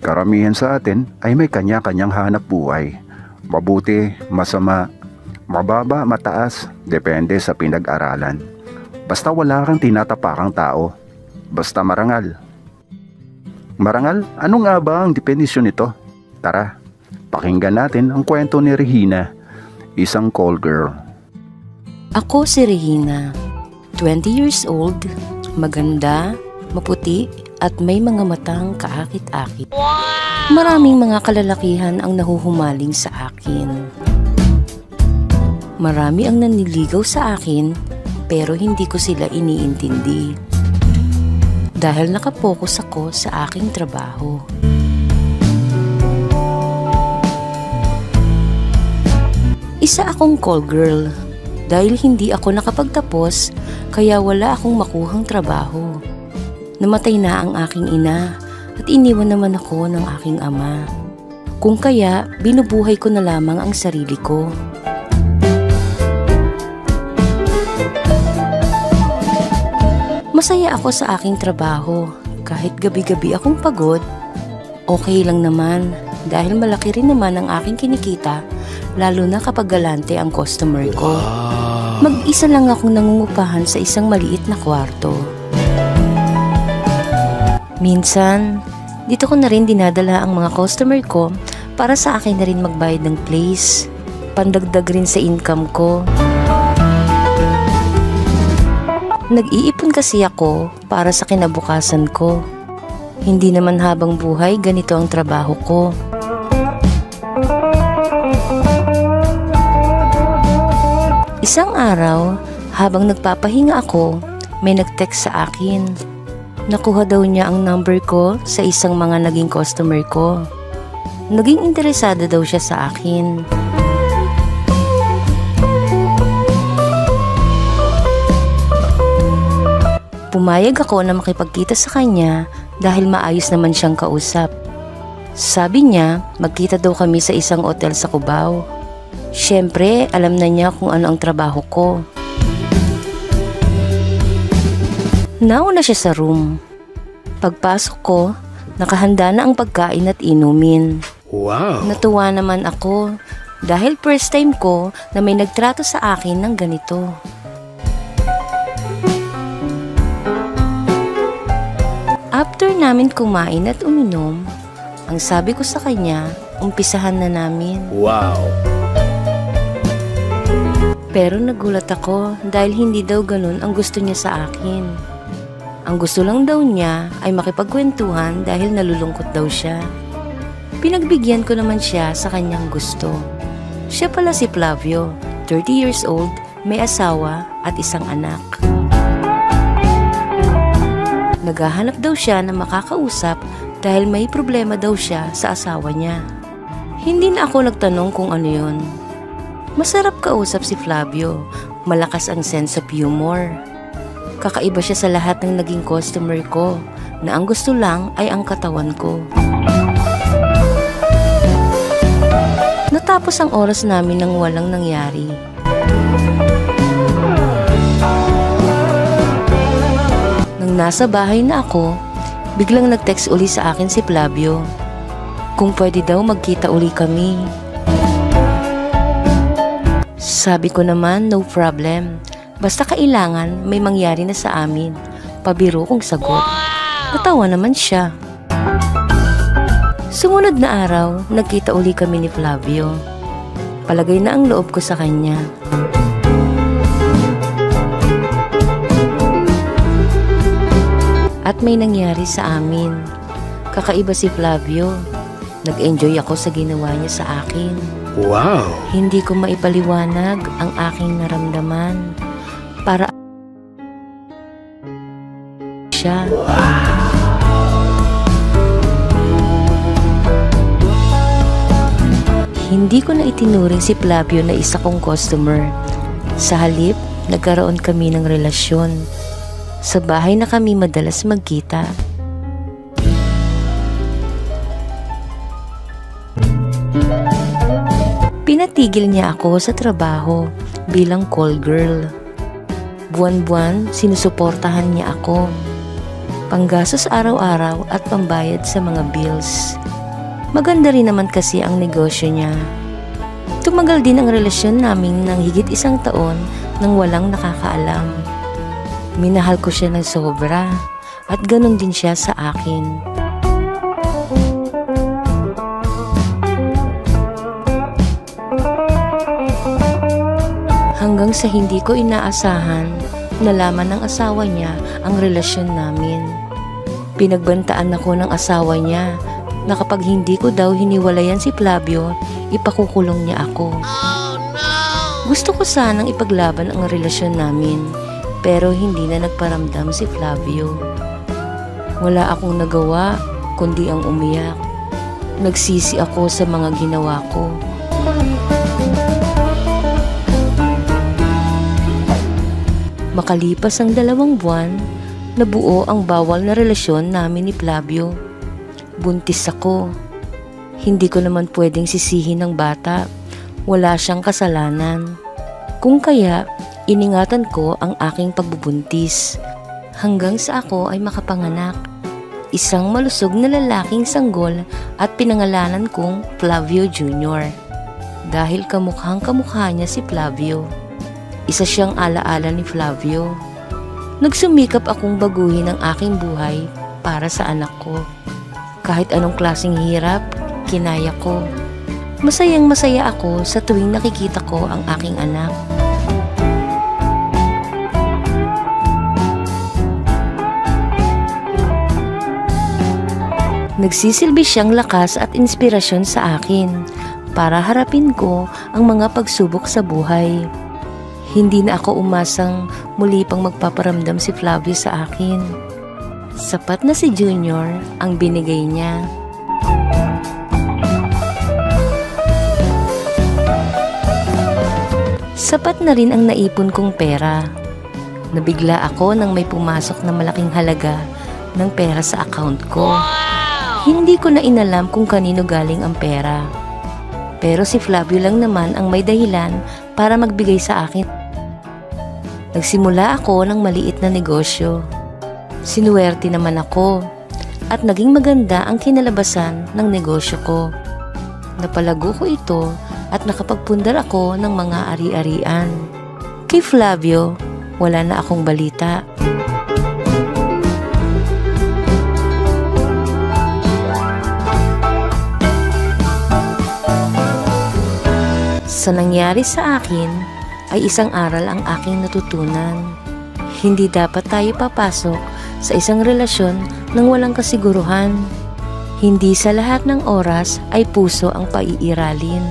Karamihan sa atin ay may kanya-kanyang hanap buhay. Mabuti, masama, mababa, mataas, depende sa pinag-aralan. Basta wala kang tinatapakang tao. Basta marangal. Marangal? Ano nga ba ang definisyon nito? Tara, pakinggan natin ang kwento ni Regina, isang call girl. Ako si Regina, 20 years old, maganda, maputi at may mga matang kaakit-akit. Maraming mga kalalakihan ang nahuhumaling sa akin. Marami ang naniligaw sa akin pero hindi ko sila iniintindi. Dahil nakapokus ako sa aking trabaho. Isa akong call girl. Dahil hindi ako nakapagtapos, kaya wala akong makuhang trabaho. Namatay na ang aking ina at iniwan naman ako ng aking ama. Kung kaya, binubuhay ko na lamang ang sarili ko. Masaya ako sa aking trabaho. Kahit gabi-gabi akong pagod, okay lang naman dahil malaki rin naman ang aking kinikita, lalo na kapag galante ang customer ko. Mag-isa lang akong nangungupahan sa isang maliit na kwarto. Minsan, dito ko na rin dinadala ang mga customer ko para sa akin na rin magbayad ng place. Pandagdag rin sa income ko. Nag-iipon kasi ako para sa kinabukasan ko. Hindi naman habang buhay ganito ang trabaho ko. Isang araw, habang nagpapahinga ako, may nag-text sa akin. Nakuha daw niya ang number ko sa isang mga naging customer ko. Naging interesado daw siya sa akin. Pumayag ako na makipagkita sa kanya dahil maayos naman siyang kausap. Sabi niya, magkita daw kami sa isang hotel sa Cubao. Siyempre, alam na niya kung ano ang trabaho ko. Nauna siya sa room. Pagpasok ko, nakahanda na ang pagkain at inumin. Wow! Natuwa naman ako dahil first time ko na may nagtrato sa akin ng ganito. After namin kumain at uminom, ang sabi ko sa kanya, umpisahan na namin. Wow! Pero nagulat ako dahil hindi daw ganun ang gusto niya sa akin. Ang gusto lang daw niya ay makipagkwentuhan dahil nalulungkot daw siya. Pinagbigyan ko naman siya sa kanyang gusto. Siya pala si Flavio, 30 years old, may asawa at isang anak. Naghahanap daw siya na makakausap dahil may problema daw siya sa asawa niya. Hindi na ako nagtanong kung ano yun. Masarap kausap si Flavio, malakas ang sense of humor. Kakaiba siya sa lahat ng naging customer ko na ang gusto lang ay ang katawan ko. Natapos ang oras namin nang walang nangyari. Nang nasa bahay na ako, biglang nag-text uli sa akin si Flavio. Kung pwede daw magkita uli kami. Sabi ko naman, no problem. Basta kailangan may mangyari na sa amin. Pabiro kong sagot. Natawa naman siya. Sumunod na araw, nagkita uli kami ni Flavio. Palagay na ang loob ko sa kanya. At may nangyari sa amin. Kakaiba si Flavio. Nag-enjoy ako sa ginawa niya sa akin. Wow! Hindi ko maipaliwanag ang aking naramdaman para siya. Hindi ko na itinuring si Flavio na isa kong customer. Sa halip, nagkaroon kami ng relasyon. Sa bahay na kami madalas magkita. Pinatigil niya ako sa trabaho bilang call girl. Buwan-buwan, sinusuportahan niya ako. panggastos araw-araw at pambayad sa mga bills. Maganda rin naman kasi ang negosyo niya. Tumagal din ang relasyon namin ng higit 1 taon nang walang nakakaalam. Minahal ko siya ng sobra at ganon din siya sa akin. Hanggang sa hindi ko inaasahan, nalaman ng asawa niya ang relasyon namin. Pinagbantaan ako ng asawa niya na kapag hindi ko daw hiniwalayan si Flavio, ipakukulong niya ako. Gusto ko sanang ipaglaban ang relasyon namin, pero hindi na nagparamdam si Flavio. Wala akong nagawa, kundi ang umiyak. Nagsisi ako sa mga ginawa ko. Makalipas ang 2 buwan, nabuo ang bawal na relasyon namin ni Flavio. Buntis ako. Hindi ko naman pwedeng sisihin ng bata. Wala siyang kasalanan. Kung kaya, iningatan ko ang aking pagbubuntis. Hanggang sa ako ay makapanganak. Isang malusog na lalaking sanggol at pinangalanan kong Flavio Jr. Dahil kamukhang kamukha niya si Flavio. Isa siyang alaala ni Flavio. Nagsumikap akong baguhin ang aking buhay para sa anak ko. Kahit anong klaseng hirap, kinaya ko. Masayang masaya ako sa tuwing nakikita ko ang aking anak. Nagsisilbi siyang lakas at inspirasyon sa akin para harapin ko ang mga pagsubok sa buhay. Hindi na ako umasang muli pang magpaparamdam si Flavio sa akin. Sapat na si Junior ang binigay niya. Sapat na rin ang naipon kong pera. Nabigla ako nang may pumasok na malaking halaga ng pera sa account ko. Hindi ko na inalam kung kanino galing ang pera. Pero si Flavio lang naman ang may dahilan para magbigay sa akin. Nagsimula ako ng maliit na negosyo. Sinuwerte naman ako at naging maganda ang kinalabasan ng negosyo ko. Napalago ko ito at nakapagpundar ako ng mga ari-arian. Kay Flavio, wala na akong balita. Sa nangyari sa akin, ay isang aral ang aking natutunan. Hindi dapat tayo papasok sa isang relasyon nang walang kasiguruhan. Hindi sa lahat ng oras ay puso ang paiiralin.